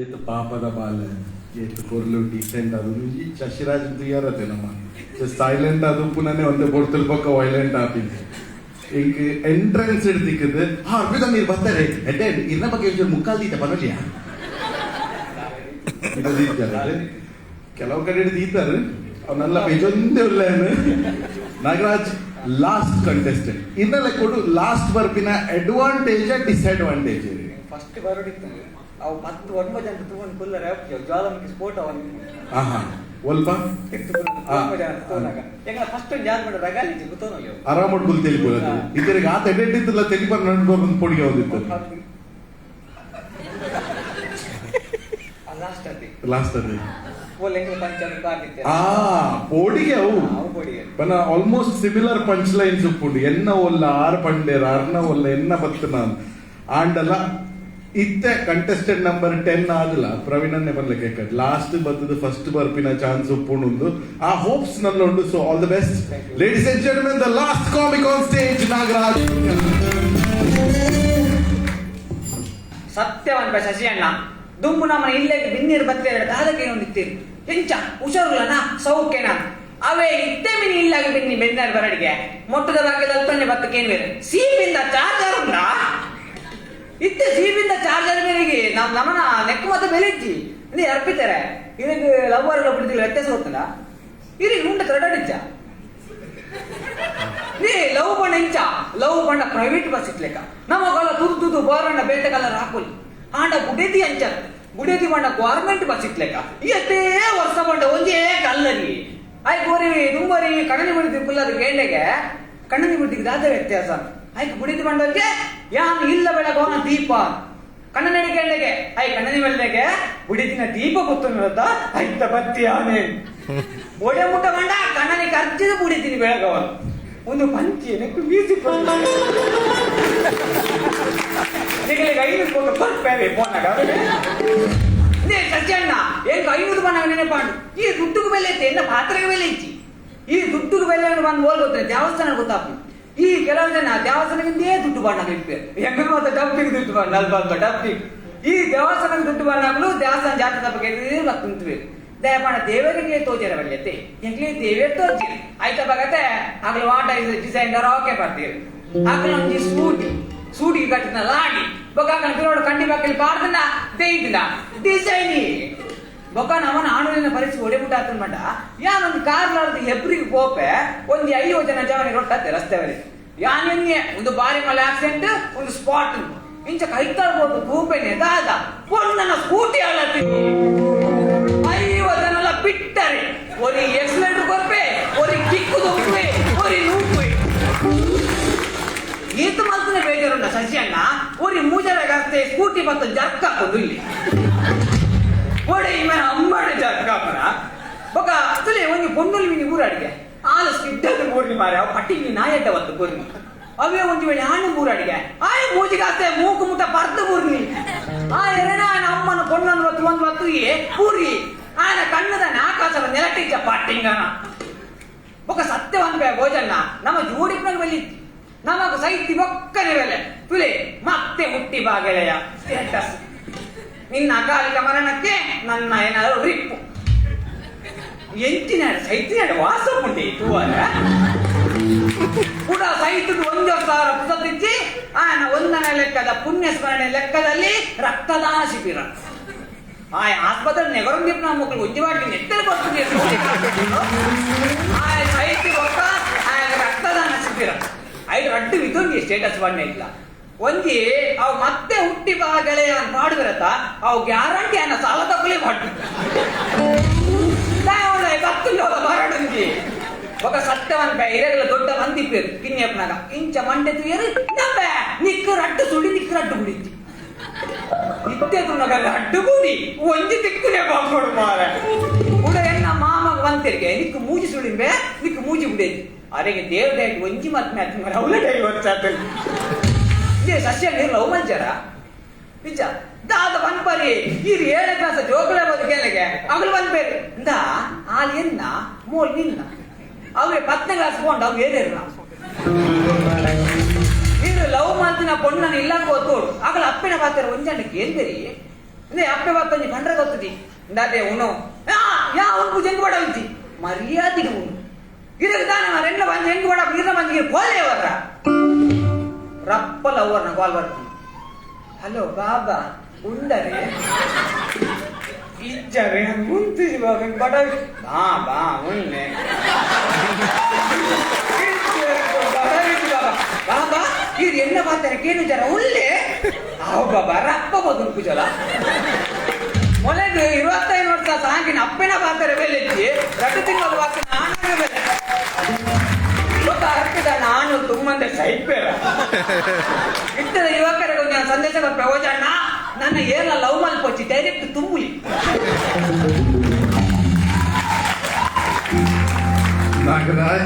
ಏತು ಪಾಪದ ಬಾಲ ಏತು ಕೊರ್ಲು ಡಿಸೆಂಟ್ ಅದು ಈ ಶಶಿರಾಜ್ ಯಾರತ್ತೆ ನಮ್ಮ ಸೈಲೆಂಟ್ ಅದು ಪುನಃ ಒಂದು ಕೊಡ್ತಿಲ್ ಪಕ್ಕ ವೈಲೆಂಟ್ ಆಪಿದ್ದು ಈಗ ಎಂಟ್ರೆನ್ಸ್ ಹಿಡ್ದಿಕ್ಕದು ಅರ್ಪಿತ ನೀರು ಬರ್ತಾರೆ ಎಡ್ಡೆ ಇನ್ನ ಬಗ್ಗೆ ಯೋಚನೆ ಮುಕ್ಕಾಲ್ ದೀತ ಬರಲಿಯಾ ಕೆಲವು ಕಡೆ ಹಿಡಿದೀತಾರೆ ಅವನ್ನೆಲ್ಲ ಬೇಜೊಂದೇ ಉಳ್ಳೇನು ನಾಗರಾಜ್ ಲಾಸ್ಟ್ ಕಂಟೆಸ್ಟೆಂಟ್ ಇನ್ನೆಲ್ಲ ಕೊಡು ಲಾಸ್ಟ್ ಬರ್ಪಿನ ಅಡ್ವಾಂಟೇಜ್ ಡಿಸ್ಅಡ್ವಾಂಟೇಜ್ ಫಸ್ಟ್ ಬರೋಡಿತ್ತು ಅವು 10-9 ಜನ ತಗೊಂಡು ಫುಲ್ ಜ್ವಾಲಾಮುಖಿ ಸ್ಫೋಟ ಒಲ್ಪ ಫಸ್ಟ್ ಜಾನ್ ಮಾಡಿ ರಗಾಲಿಜಿ ಗೊತ್ತೋನಲ್ಲ ಆರಾಮ ತಿಳಿಬೋದು ಇದರಿಗೆ ಆತ ಎಡ್ಡಿದ್ದಿಲ್ಲ ತೆಲಿಪರ್ ನಡ್ಕೊಂಡು ಪೊಡಿಗೆ ಹೋದಿತ್ತು ಲಾಸ್ಟ್ ಅದೇ ಪೋಡಿಗೆ ಅವು ಪನ ಆಲ್ಮೋಸ್ಟ್ ಸಿಮಿಲರ್ ಪಂಚ್ ಲೈನ್ಸ್ ಉಪ್ಪುಂಡು ಎನ್ನ ಒಲ್ಲ ಆರು ಪಂಡೇರ ಅರ್ನ ಒಲ್ಲ ಎನ್ನ ಬತ್ತನ ಆಂಡಲ ಇತ್ತೆ ಕಂಟೆಸ್ಟೆಂಟ್ ನಂಬರ್ 10 ಆದಲ್ಲ ಪ್ರವೀಣನ್ನೇ ಬರ್ಲಿಕ್ಕೆ ಲಾಸ್ಟ್ ಬರ್ತದ ಫಸ್ಟ್ ಬರ್ಪಿನ ಚಾನ್ಸ್ ಉಪ್ಪುಂಡು ಆ ಹೋಪ್ಸ್ ನಲ್ಲುಂಡು. So all the best ladies and gentlemen, the last comic on stage Nagaraj. ಸತ್ಯವಂತ ಶಶಿ ಅಣ್ಣ ದುಂಬು ನಮ್ಮನ ಇಲ್ಲೇ ಬಿನ್ನೀರು ಬತ್ತೆ ದಾದಕ್ಕೆ ಹೊಂದಿತ್ತೀರಿ ಹೆಂಚ ಹುಷಾರುಲನ ಸೌಖ್ಯನ ಅವೇ ಇತ್ತೆ ಮಿನಿ ಇಲ್ಲಾಗಿ ಬಿನ್ನಿ ಬೆಂದಾಡಿ ಬರಡಿಗೆ ಮೊಟ್ಟದ ಭಾಗ್ಯದ ಅಲ್ಪನ್ನೆ ಬತ್ತಕ್ಕೇನು ಬೇರೆ ಸೀಪಿಂದ ಚಾರ್ಜರ್ ಉಂಟಾ ಇತ್ತೆ ಸೀಪಿಂದ ಚಾರ್ಜರ್ ಮೇಲೆಗೆ ನಮ್ಮನ ನೆಕ್ ಮತ್ತೆ ಬೆಲೆ ಇಚ್ಚಿ ನೀ ಅರ್ಪಿತಾರೆ ಇದಕ್ಕೆ ಲವ್ವರ್ ಬಿಡ್ತಿಲ್ಲ ವ್ಯತ್ಯಾಸ ಹೋಗ್ತಲ್ಲ ಇದಕ್ಕೆ ಉಂಟ ಕರಡಿಚ್ಚ ನೀ ಲವ್ ಬಣ್ಣ ಇಂಚ ಲವ್ ಬಣ್ಣ ಪ್ರೈವೇಟ್ ಬಸ್ ಇಟ್ಲೆಕ್ಕ ನಮಗೆಲ್ಲ ತುದು ಬೋರಣ್ಣ ಬೇಟೆ ಕಲರ್ ಹಾಕೋಲಿ ಆಂಡ ಗುಡೇದಿ ಅಂಚ ಗುಡೇದಿ ಬಣ್ಣ ಗೌರ್ಮೆಂಟ್ ಬಸ್ ಇಟ್ಲೆಕ್ಕ ಎತ್ತೇ ವರ್ಷ ಬಂಡ ಒಂದೇ ಕಲ್ಲರಿ ಆಯ್ ಗೋರಿ ದುಂಬರಿ ಕಣ್ಣನಿ ಬಿಡ್ತಿ ಕುಲ್ಲದ ಗೇಂಡೆಗೆ ಕಣ್ಣನಿ ಬಿಡ್ತಿಗೆ ದಾದ ವ್ಯತ್ಯಾಸ ಆಯ್ತು ಗುಡಿದಿ ಬಂಡೋರಿಗೆ ಯಾನ್ ಇಲ್ಲ ಬೆಳಗೋನ ದೀಪ ಕಣ್ಣನಡಿ ಗೇಂಡೆಗೆ ಆಯ್ ಕಣ್ಣನಿ ಬೆಳೆಗೆ ಗುಡಿದಿನ ದೀಪ ಗೊತ್ತ ಆಯ್ತ ಬತ್ತಿ ಆನೆ ಒಡೆ ಮುಟ್ಟ ಬಂಡ ಕಣ್ಣನಿ ಖರ್ಚಿದ ಗುಡಿತೀನಿ ಬೆಳಗವ ಒಂದು ಪಂಚಿ ನೆಕ್ಕು ಬೀಸಿ ನಿಗಳಿಗೆ 500 ಕೊಡ್ತೇವೆ ಫೋನಾಗ ಸಜ್ಜಣ್ಣ ಏನ್ 500 ಬಣ್ಣಾಗ ನೆನಪಾಂಡು ಈ ದುಡ್ಡುಗೆ ಬೆಲೆ ಐತೆ ಎನ್ನ ಪಾತ್ರೆಗೆ ಬೆಲೆ ಇಚ್ಚಿ ಈ ದುಡ್ಡುಗೆ ಬೆಲೆ ಬಂದು ಹೋಲ್ ಗೊತ್ತಿಲ್ಲ ದೇವಸ್ಥಾನ ಗೊತ್ತಾಗ್ತು ಈ ಕೆಲವು ಜನ ದೇವಸ್ಥಾನಕ್ಕಿಂದೇ ದುಡ್ಡು ಬಣ್ಣ ಬಿಡ್ತಾರೆ ಹೆಂಗ ಮತ್ತೆ ಡಬ್ಬಿಗೆ ದುಡ್ಡು ಬಣ್ಣ ಅಲ್ಪ ಡಬ್ಬಿ ಈ ದೇವಸ್ಥಾನಕ್ಕೆ ದುಡ್ಡು ಬಣ್ಣಗಳು ದೇವಸ್ಥಾನ ಜಾತ್ರೆ ಬಗ್ಗೆ ಮತ್ತುಂಟು ದಯಮಾಡ ದೇವರಿಗೆ ತೋಜರ ಬಲ್ಯತೆ ಎಂಗ್ಲಿ ದೇವೇ ತೋಜಿ ಆಯ್ತಾ ಬಗತ್ತೆ ಆಗಲು ವಾಟ ಡಿಸೈನರ್ ಓಕೆ ಬರ್ತೀರಿ ಆಗಲು ಒಂದು ಸೂಟಿಗೆ ಕಟ್ಟಿನ ಲಾಡಿ ಬೊಕ್ಕ ಬಿರೋಡು ಕಂಡಿ ಬಾಕಲಿ ಪಾಡ್ದನ್ನ ದೇಯ್ದಿಲ್ಲ ಡಿಸೈನಿ ಬೊಕ್ಕ ನಮ್ಮನ ಆಣುವಿನ ಪರಿಸ್ಥಿತಿ ಒಡೆಬಿಟ್ಟ ಮಟ್ಟ ಯಾನೊಂದು ಕಾರ್ಲಾರ್ದು ಹೆಬ್ರಿಗೆ ಪೋಪೆ ಒಂದು 5 ಜನ ಜವನಿ ರೊಟ್ಟತ್ತೆ ರಸ್ತೆ ಬಳಿ ಯಾನೆನ್ನೆ ಒಂದು ಬಾರಿ ಮಲೆ ಆಕ್ಸಿಡೆಂಟ್ ಒಂದು ಸ್ಪಾಟ್ ಇಂಚ ಕೈತಾಡ್ಬೋದು ತೂಪೆನೆ ದಾದ ಪೊಣ್ಣನ ಸ್ಕೂಟಿ ಅಳತ್ತೀನಿ 5 ಜನ ಬಿಟ್ಟರೆ ಒಂದು ಎಕ್ಸಲೆಂಟ್ ಕೊರ್ಪೆ ಒಂದು ಕಿಕ್ಕು ದೊಪ್ಪೆ ಒಂದು ನೂಪೆ ಈತ ಮಾತ್ರ ಬೇಜಾರುಂಡ ಶಶಿ ಅಣ್ಣ ಒಂದು ಮೂಜರಾಗತ್ತೆ ಸ್ಕೂಟಿ ಮತ್ತು ಜರ್ಕ ಹಾಕೋದು ಇಲ್ಲಿ ಒಡೆ ಇವನ ಅಮ್ಮಡ ಜರ್ಕ ಹಾಕೋಣ ಬೊಕ್ಕ ಅಸಲೇ ಒಂದು ಪೊಣ್ಣುಲಿ ಮಿನಿ ಊರಾಡಿಗೆ ಆಲ ಸ್ಕಿಡ್ಡದ ಬೋರ್ನಿ ಮಾರೆ ಅವು ಪಟ್ಟಿಗೆ ನಾಯಡ್ಡ ಒಂದು ಬೋರ್ನಿ ಅವೇ ಒಂದು ವೇಳೆ ಆಣು ಊರಾಡಿಗೆ ಆಯ ಮೂಜಿಗಾತೆ ಮೂಕು ಮುಟ್ಟ ಬರ್ದ ಬೋರ್ನಿ ಆ ಎರೆನ ಅಮ್ಮನ ಪೊಣ್ಣನ್ನು ಒಂದು ಪೂರಿ ಆನ ಕಣ್ಣದ ಆಕಾಶದ ನೆಲಟಿಚ್ಚ ಪಟ್ಟಿಂಗನ ಬೊಕ್ಕ ಸತ್ಯವಂತ ಭೋಜನ ನಮ್ಮ ಜೋಡಿಪ್ನಾಗ ಬೆಲ್ಲಿತ್ತು ನಮಗ ಸೈತಿ ಬೊಕ್ಕನೆ ಬೆಲೆ ತುಲೆ ಮತ್ತೆ ಹುಟ್ಟಿ ಬಾಗೆಳೆಯ ಸ್ಟೇಟಸ್ ನಿನ್ನ ಅಕಾಲಿಕ ಮರಣಕ್ಕೆ ನನ್ನ ಏನಾದ್ರು ರಿಪ್ಪು ಎಂಚಿನ ಸೈತಿನ ವಾಸ ಪುಂಡಿ ತೂವರ ಕೂಡ ಸೈತದ 1,000 ಪುಸ್ತಕಿಚ್ಚಿ ಆನ 1ನೇ ಲೆಕ್ಕದ ಪುಣ್ಯ ಸ್ಮರಣೆ ಲೆಕ್ಕದಲ್ಲಿ ರಕ್ತದಾನ ಶಿಬಿರ ಆಯ ಆಸ್ಪತ್ರೆ ನೆಗರೊಂದಿಪ್ಪ ಮಕ್ಕಳು ಉಜ್ಜವಾಡಿ ನೆತ್ತರೆ ಬರ್ತದೆ ಆಯ ಸೈತಿ ಬೊಕ್ಕ ಆಯ ರಕ್ತದಾನ ಶಿಬಿರ 5 ರಡ್ಡು ಇದೊಂದು ಸ್ಟೇಟಸ್ ಬಣ್ಣ ಇಲ್ಲ ಒಂದಿ ಅವು ಮತ್ತೆ ಹುಟ್ಟಿ ಬಾ ಗೆಳೆಯ ಮಾಡುವಿರತ್ತ ಅವು ಗ್ಯಾರಂಟಿ ಅನ್ನ ಸಾಲ ತಗೊಳ್ಳಿ ಮಾಡಿ ಬರಡಂಗಿ ఒక సత్యవంత ఇరగల దొడ్డ మంది పేరు కిన్యప్నాಗ ఇంచ మంಡೆ ತುಯರು ನಮ್ಮೆ ನಿಕ್ಕರ ಅಡ್ಡು ಸುಡಿ ನಿಕ್ಕರ ಅಡ್ಡು ಬಿಡಿತಿ ಇತ್ತೆ ತುನಗ ಅಡ್ಡು ಬುಡಿ ಒಂಜಿ ತಿಕ್ಕನೆ ಬಾಕೋಡು ಮಾರೆ ಕೂಡ ಎನ್ನ ಮಾಮಗ ಬಂತಿರ್ಗೆ ನಿಕ್ಕು ಮೂಜಿ ಸುಡಿಂಬೆ ನಿಕ್ಕು ಮೂಜಿ ಬಿಡೇತಿ ಅರೆಗೆ ದೇವದಾಗಿ ಒಂಜಿ ಮತ್ ಮ್ಯಾತ್ ಮರ ಅವಳ ಕೈ ವರ್ಷಾತಲ್ಲಿ ಇದೇ ಸಸ್ಯ ನೀರು ಲವ್ ಮಂಚಾರ ನಿಜ ದಾದ ಬಂದ್ಬರಿ ಈ 7ನೇ ಕ್ಲಾಸ್ ಜೋಕಳೆ ಬದುಕೆಲೆಗೆ ಅವಳು ಬಂದ್ಬೇರು ಇಂದ ಆಲ್ ಎನ್ನ ಮೋಲ್ ನಿನ್ನ ಅವೇ 10ನೇ ಕ್ಲಾಸ್ ಕೊಂಡು ಅವು ಏನೇರ ಇದು ಲವ್ ಮಾತಿನ ಪೊಣ್ಣನ ಇಲ್ಲ ಗೊತ್ತೋಡು ಆಗಲ ಅಪ್ಪಿನ ಪಾತ್ರ ಒಂಜಣ್ಣಕ್ಕೆ ಏನ್ ಬೇರಿ ಅಪ್ಪೆ ಬತ್ತೊಂಜಿ ಕಂಡ್ರೆ ಗೊತ್ತದಿ ಇಂದಾತೆ ಉಣು ಯಾ ಉಂಟು ಜಂಗ್ ಬಡ ಉಂಚಿ ಮರ್ಯಾದೆಗೆ ಉಂಟು ಗಿರಕ್ಕೆ ತಾನೆ ರೆಂಡ ಬಂದು ಹೆಂಗ್ ಬಡ ಗಿರ ಮಂದಿಗೆ ಕೋಲೆ ಅವರ ರಪ್ಪಲ ಅವರ್ನ ಕಾಲ್ ಬರ್ತೀನಿ ಹಲೋ ಬಾಬಾ ಉಂಡರೆ ಇಜ್ಜರೆ ಮುಂತಿಸಿ ಬಾಬಾ ಬಡ ಬಾ ಉಣ್ಣೆ ಬಾಬಾ ಇದು ಎಲ್ಲ ಮಾತಾರೆ ಕೇನು ಜರ ಉಳ್ಳೆ ಬಾಬಾ ರಪ್ಪ ಬದುಕು ಕುಜಲ ಮೊಲೆಗೆ 25 ವರ್ಷ ಸಾಂಗಿನ ಅಪ್ಪನ ಪಾತ್ರೆ ಬೆಲೆ ರಟ್ಟು ತಿಂಗಳು ಬಾಕಿ ನಾನೇ ಬೆಲೆ ಗೊತ್ತಾಗ್ತದ ನಾನು ತುಂಬಂದೆ ಸೈಪೇರ ಇಟ್ಟದ ಯುವಕರಿಗೆ ಒಂದು ಸಂದೇಶದ ಪ್ರಯೋಜನ ನನ್ನ ಏನ ಲವ್ ಮಲ್ಪೊಚ್ಚಿ ಡೈರೆಕ್ಟ್ ತುಂಬುಲಿ ನಾಗರಾಜ್